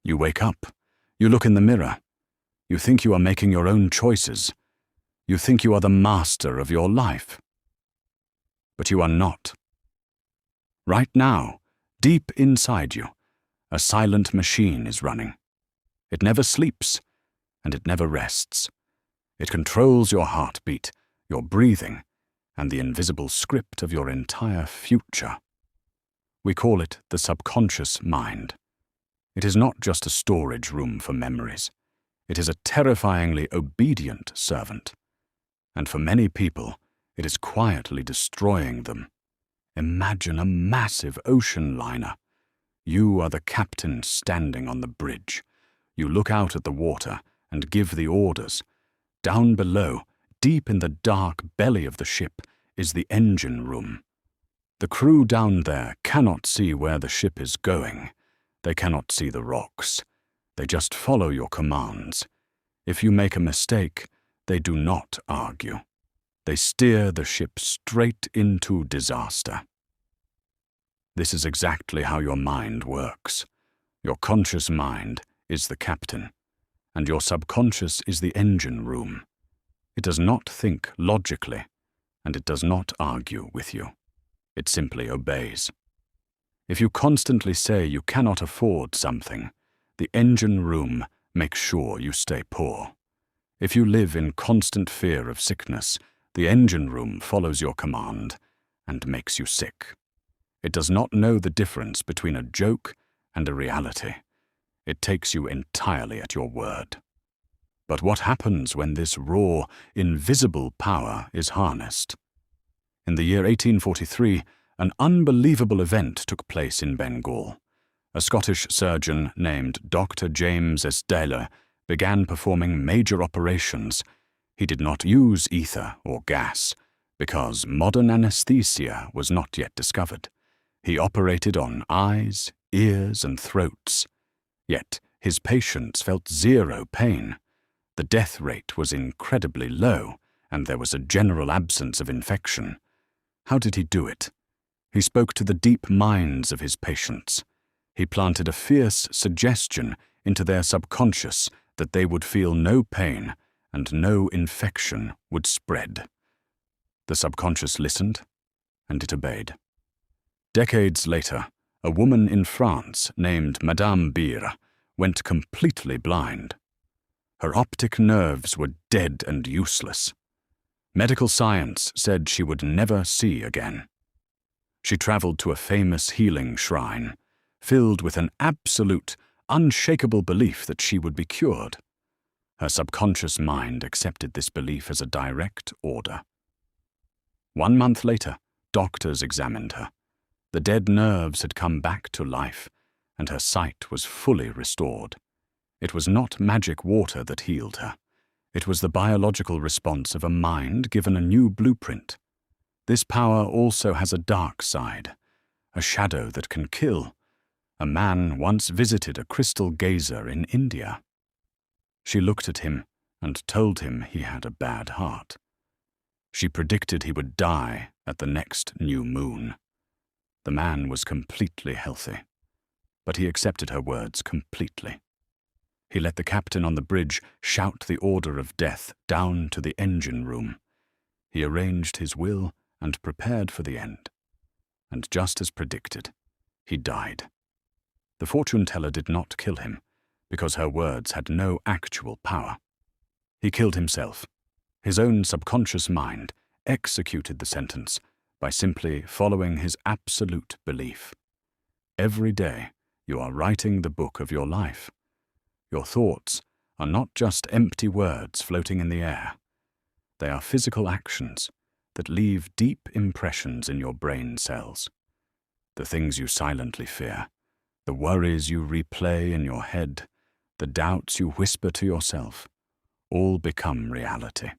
You wake up. You look in the mirror. You think you are making your own choices. You think you are the master of your life. But you are not. Right now, deep inside you, a silent machine is running. It never sleeps, and it never rests. It controls your heartbeat, your breathing, and the invisible script of your entire future. We call it the subconscious mind. It is not just a storage room for memories. It is a terrifyingly obedient servant. And for many people, it is quietly destroying them. Imagine a massive ocean liner. You are the captain standing on the bridge. You look out at the water and give the orders. Down below, deep in the dark belly of the ship, is the engine room. The crew down there cannot see where the ship is going. They cannot see the rocks. They just follow your commands. If you make a mistake, they do not argue. They steer the ship straight into disaster. This is exactly how your mind works. Your conscious mind is the captain, and your subconscious is the engine room. It does not think logically, and it does not argue with you. It simply obeys. If you constantly say you cannot afford something, the engine room makes sure you stay poor. If you live in constant fear of sickness, the engine room follows your command and makes you sick. It does not know the difference between a joke and a reality. It takes you entirely at your word. But what happens when this raw, invisible power is harnessed? In the year 1843, an unbelievable event took place in Bengal. A Scottish surgeon named Dr. James Estelle began performing major operations. He did not use ether or gas, because modern anesthesia was not yet discovered. He operated on eyes, ears, and throats. Yet his patients felt zero pain. The death rate was incredibly low, and there was a general absence of infection. How did he do it? He spoke to the deep minds of his patients. He planted a fierce suggestion into their subconscious that they would feel no pain and no infection would spread. The subconscious listened, and it obeyed. Decades later, a woman in France named Madame Beer went completely blind. Her optic nerves were dead and useless. Medical science said she would never see again. She traveled to a famous healing shrine, filled with an absolute, unshakable belief that she would be cured. Her subconscious mind accepted this belief as a direct order. 1 month later, doctors examined her. The dead nerves had come back to life, and her sight was fully restored. It was not magic water that healed her. It was the biological response of a mind given a new blueprint. This power also has a dark side, a shadow that can kill. A man once visited a crystal gazer in India. She looked at him and told him he had a bad heart. She predicted he would die at the next new moon. The man was completely healthy, but he accepted her words completely. He let the captain on the bridge shout the order of death down to the engine room. He arranged his will and prepared for the end. And just as predicted, he died. The fortune teller did not kill him, because her words had no actual power. He killed himself. His own subconscious mind executed the sentence by simply following his absolute belief. Every day, you are writing the book of your life. Your thoughts are not just empty words floating in the air. They are physical actions that leave deep impressions in your brain cells. The things you silently fear, the worries you replay in your head, the doubts you whisper to yourself, all become reality.